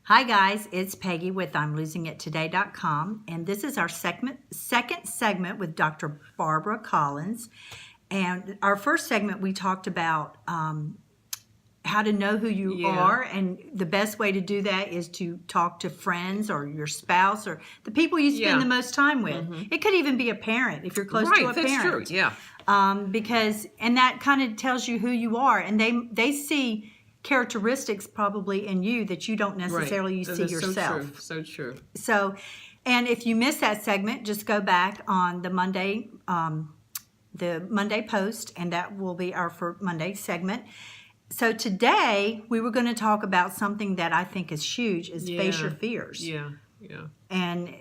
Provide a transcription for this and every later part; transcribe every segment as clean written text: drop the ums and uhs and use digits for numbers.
Hi guys, it's Peggy with I'mLosingItToday.com, and this is our second segment with Dr. Barbara Collins. And our first segment, we talked about how to know who you are, and the best way to do that is to talk to friends or your spouse or the people you spend the most time with. It could even be a parent if you're close to a parent. Right, that's true, and that kind of tells you who you are, and they see characteristics probably in you that you don't necessarily see yourself. So true. So, and if you miss that segment, just go back on the Monday post, and that will be our for Monday segment. So today we were going to talk about something that I think is huge: is face your fears. Yeah. And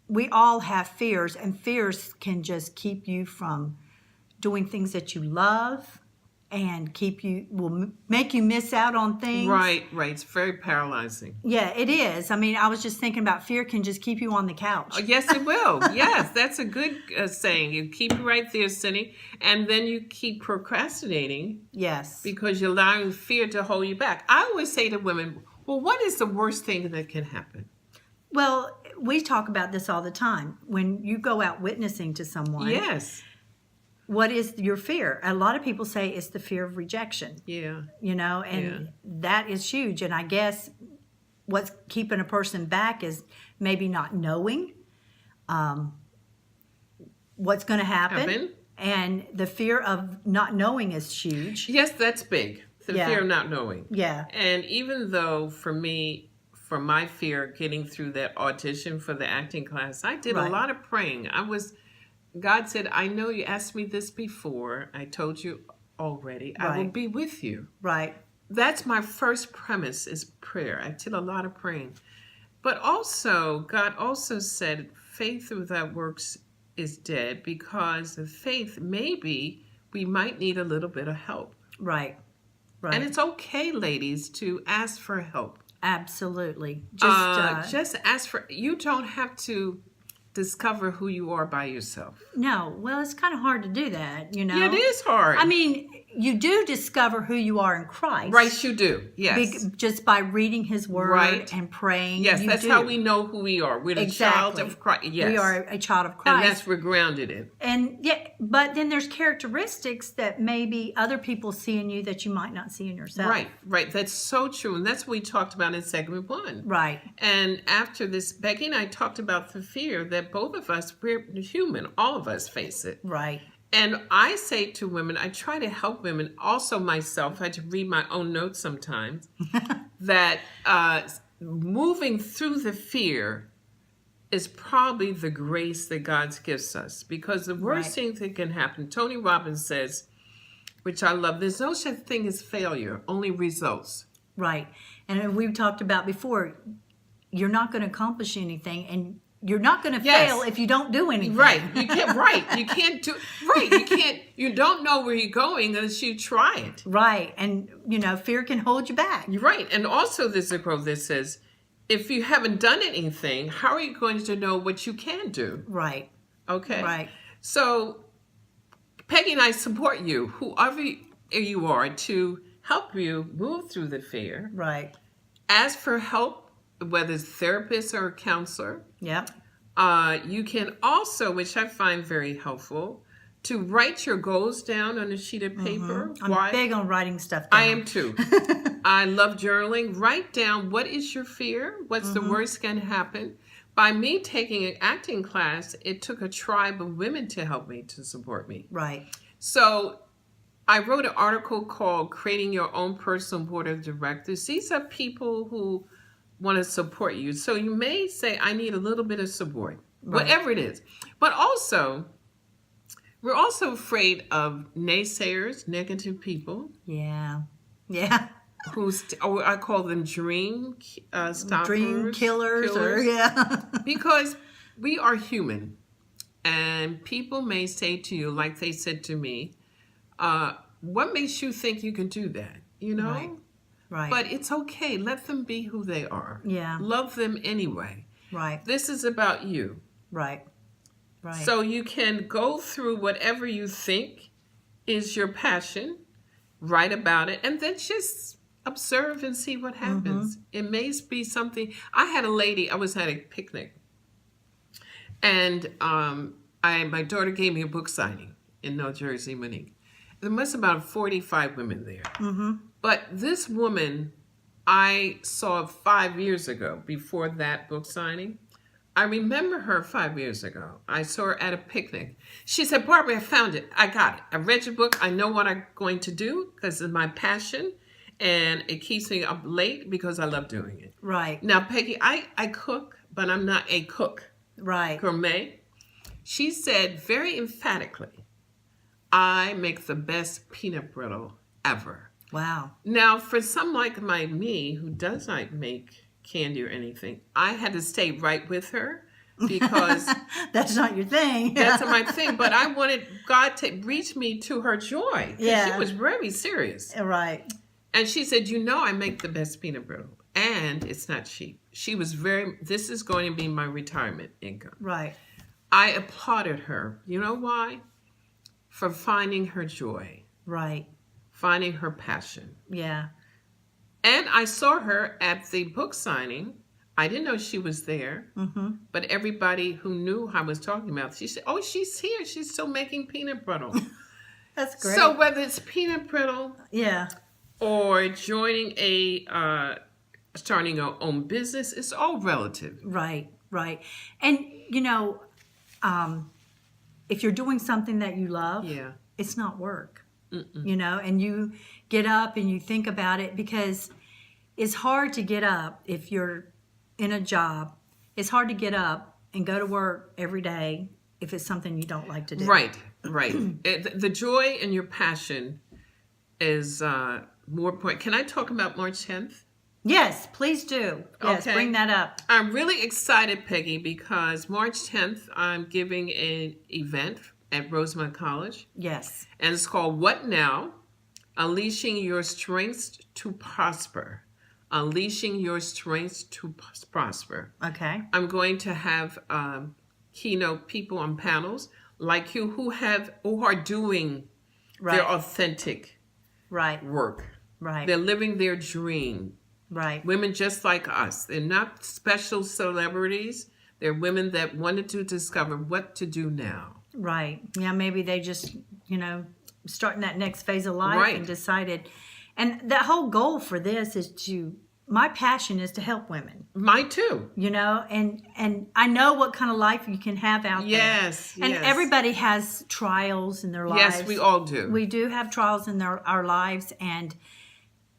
we all have fears, and fears can just keep you from doing things that you love. And will make you miss out on things. Right. It's very paralyzing. Yeah, it is. I mean, I was just thinking about fear can just keep you on the couch. Oh, yes, it will. Yes, that's a good saying. You keep you right there sitting, and then you keep procrastinating. Yes. Because you're allowing fear to hold you back. I always say to women, well, what is the worst thing that can happen? Well, we talk about this all the time. When you go out witnessing to someone. Yes. What is your fear? A lot of people say it's the fear of rejection. Yeah. And that is huge. And I guess what's keeping a person back is maybe not knowing what's going to happen. And the fear of not knowing is huge. Yes, that's big. The fear of not knowing. Yeah. And even though for my fear getting through that audition for the acting class, I did a lot of praying. God said, I know you asked me this before. I told you already. Right. I will be with you. Right. That's my first premise is prayer. I did a lot of praying. But also, God also said, faith without works is dead, because of faith, maybe we might need a little bit of help. Right. And it's okay, ladies, to ask for help. Absolutely. Just ask for, you don't have to discover who you are by yourself. No. Well, it's kind of hard to do that, Yeah, it is hard. I mean, you do discover who you are in Christ. Right, you do. Yes. Just by reading His Word and praying. Yes, that's how we know who we are. We're the child of Christ. Yes. We are a child of Christ. And that's we're grounded in. And but then there's characteristics that maybe other people see in you that you might not see in yourself. Right. That's so true. And that's what we talked about in segment 1. Right. And after this, Becky and I talked about the fear that both of us, we're human. All of us face it. Right. And I say to women, I try to help women, also myself, I had to read my own notes sometimes, that moving through the fear is probably the grace that God gives us. Because the worst thing that can happen, Tony Robbins says, which I love, there's no such thing as failure, only results. Right. And we've talked about before, you're not going to accomplish anything, and you're not going to fail if you don't do anything. Right. You can't. You can't do. Right. You can't. You don't know where you're going unless you try it. Right. And fear can hold you back. You're right. And also, there's a quote that says, "If you haven't done anything, how are you going to know what you can do?" Right. Okay. Right. So, Peggy and I support you, whoever you are, to help you move through the fear. Right. Ask for help. Whether it's therapist or a counselor. Yeah. You can also, which I find very helpful, to write your goals down on a sheet of paper. I'm big on writing stuff down. I am too. I love journaling. Write down what is your fear, what's the worst can happen. By me taking an acting class, it took a tribe of women to help me, to support me. Right. So I wrote an article called Creating Your Own Personal Board of Directors. These are people who want to support you. So you may say, I need a little bit of support, whatever it is. But also, we're also afraid of naysayers, negative people. Yeah. I call them dream stoppers. Dream killers. Because we are human. And people may say to you, like they said to me, what makes you think you can do that? Right. But it's okay. Let them be who they are. Yeah. Love them anyway. Right. This is about you. Right. So you can go through whatever you think is your passion, write about it, and then just observe and see what happens. It may be something. I had a lady, I was at a picnic, and my daughter gave me a book signing in New Jersey, Monique. There must have been about 45 women there. But this woman I saw 5 years ago before that book signing. I remember her 5 years ago. I saw her at a picnic. She said, Barbara, I found it. I got it. I read your book. I know what I'm going to do because it's my passion. And it keeps me up late because I love doing it. Right. Now, Peggy, I cook, but I'm not a cook. Right. Gourmet. She said very emphatically, I make the best peanut brittle ever. Wow. Now, for someone like me who does not make candy or anything, I had to stay right with her because that's not your thing. That's not my thing. But I wanted God to reach me to her joy. Yeah. She was very serious. Right. And she said, I make the best peanut brittle. And it's not cheap. She was this is going to be my retirement income. Right. I applauded her. You know why? For finding her joy. Right. Finding her passion. Yeah. And I saw her at the book signing. I didn't know she was there. But everybody who knew I was talking about, she said, oh, she's here. She's still making peanut brittle. That's great. So whether it's peanut brittle yeah, or joining starting our own business, it's all relative. Right. Right. And, if you're doing something that you love, it's not work. And you get up and you think about it because it's hard to get up if you're in a job. It's hard to get up and go to work every day if it's something you don't like to do. Right. The joy and your passion is more important. Can I talk about March 10th? Yes, please do. Yes, bring that up. I'm really excited, Peggy, because March 10th, I'm giving an event at Rosemont College. Yes. And it's called What Now? Unleashing Your Strengths to Prosper. Unleashing Your Strengths to Prosper. Okay. I'm going to have keynote people on panels like you who are doing their authentic work. Right. They're living their dream. Right. Women just like us. They're not special celebrities. They're women that wanted to discover what to do now. Right. Yeah, maybe they just, starting that next phase of life and decided. And that whole goal for this is my passion is to help women. Mine too. And I know what kind of life you can have out there. Yes. And everybody has trials in their lives. Yes, we all do. We do have trials in our lives, and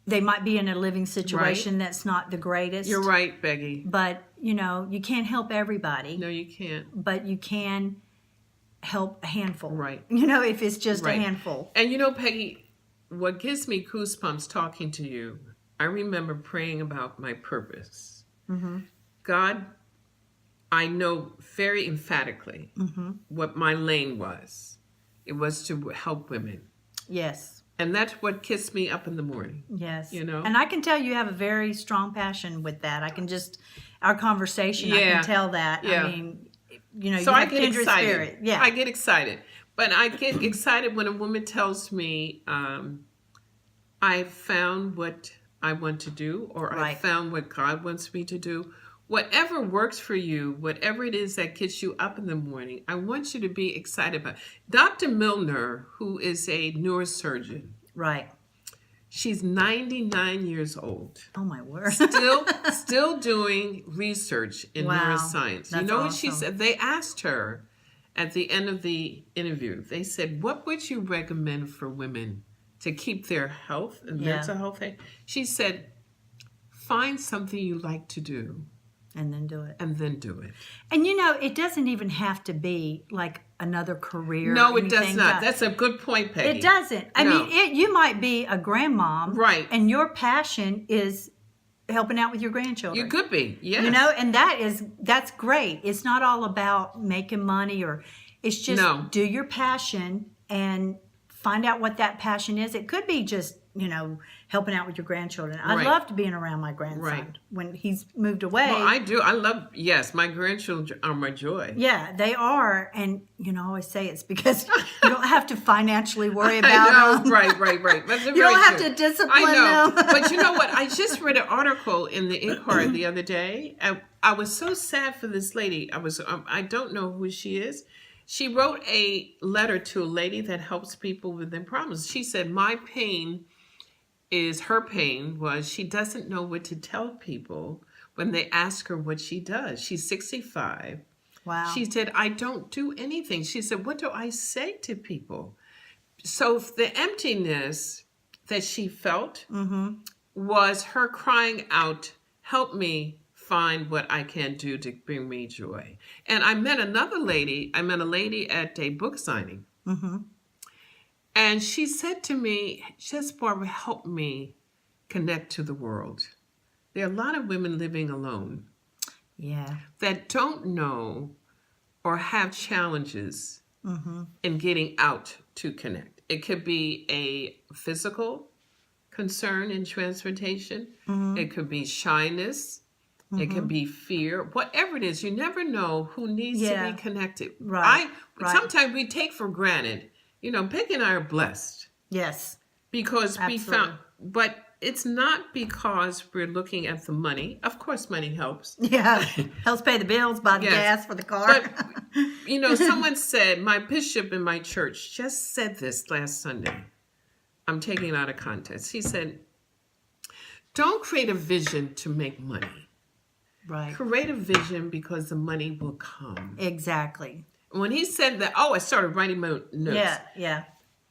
they might be in a living situation that's not the greatest. You're right, Peggy. But, you can't help everybody. No, you can't. But you can help a handful. Right. If it's just a handful. And Peggy, what gives me goosebumps talking to you, I remember praying about my purpose. God, I know very emphatically what my lane was. It was to help women. Yes. And that's what gets me up in the morning. Yes. And I can tell you have a very strong passion with that. I can our conversation, I can tell that. Yeah. I mean, so you I have get kindred excited. spirit. Yeah. I get excited. But I get excited when a woman tells me, I found what I want to do, or I found what God wants me to do. Whatever works for you, whatever it is that gets you up in the morning, I want you to be excited about it. Dr. Milner, who is a neurosurgeon. Right. She's 99 years old. Oh, my word. Still doing research in neuroscience. That's what she said? They asked her at the end of the interview, they said, what would you recommend for women to keep their health and mental health? She said, find something you like to do. And then do it. And then do it. And it doesn't even have to be like another career. No, it does not. That's a good point, Peggy. It doesn't. I mean, you might be a grandmom. Right. And your passion is helping out with your grandchildren. You could be, yes. And that's great. It's not all about making money it's just do your passion and find out what that passion is. It could be just helping out with your grandchildren. I Right. loved being around my grandson Right. when he's moved away. Well, I do. I love, yes, my grandchildren are my joy. Yeah, they are. And, I always say it's because you don't have to financially worry I about know. them. Right. That's You very don't have true. to discipline I know. them. But you know what? I just read an article in the Inquirer the other day. And I was so sad for this lady. I don't know who she is. She wrote a letter to a lady that helps people with their problems. She said, her pain was she doesn't know what to tell people when they ask her what she does. She's 65. Wow. She said, I don't do anything. She said, what do I say to people? So the emptiness that she felt was her crying out, help me find what I can do to bring me joy. And I met a lady at a book signing. And she said to me, just Barbara, help me connect to the world. There are a lot of women living alone. Yeah. That don't know or have challenges in getting out to connect. It could be a physical concern in transportation. It could be shyness. It could be fear. Whatever it is, you never know who needs to be connected. Right. Sometimes we take for granted. Peggy and I are blessed. Yes. Because Absolutely. we found, but it's not because we're looking at the money. Of course, money helps. Yeah. Helps pay the bills, buy the gas for the car. But, someone said, my bishop in my church just said this last Sunday. I'm taking it out of context. He said, don't create a vision to make money. Right. Create a vision because the money will come. Exactly. When he said that, I started writing my notes. Yeah.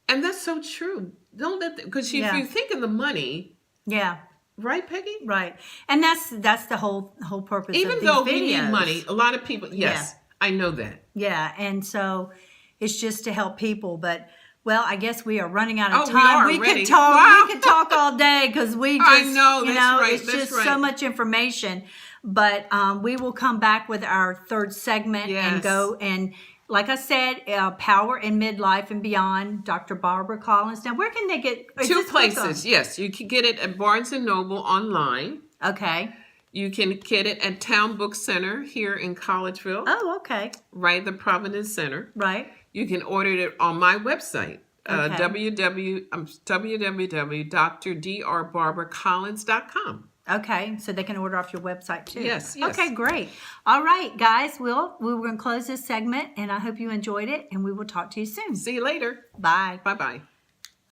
And that's so true. Don't let because if you think of the money, yeah, right, Peggy? Right. And that's the whole purpose Even of these though videos. we need money, a lot of people, yes, I know that. Yeah, and so it's just to help people. But well, I guess we are running out of We time. are We already. could talk. Wow. We could talk all day because we just, I know, that's right, it's that's just right. so much information. But we will come back with our third segment and Yes. go and. Like I said, Power in Midlife and Beyond, Dr. Barbara Collins. Now, where can they get? Is Two this book on? places, yes. You can get it at Barnes & Noble online. Okay. You can get it at Town Book Center here in Collegeville, Oh, okay. right, the Providence Center. Right. You can order it on my website, Okay. www.drbarbaracollins.com. Okay, so they can order off your website too. Yes. Okay, great. All right, guys, we were going to close this segment, and I hope you enjoyed it, and we will talk to you soon. See you later. Bye. Bye-bye.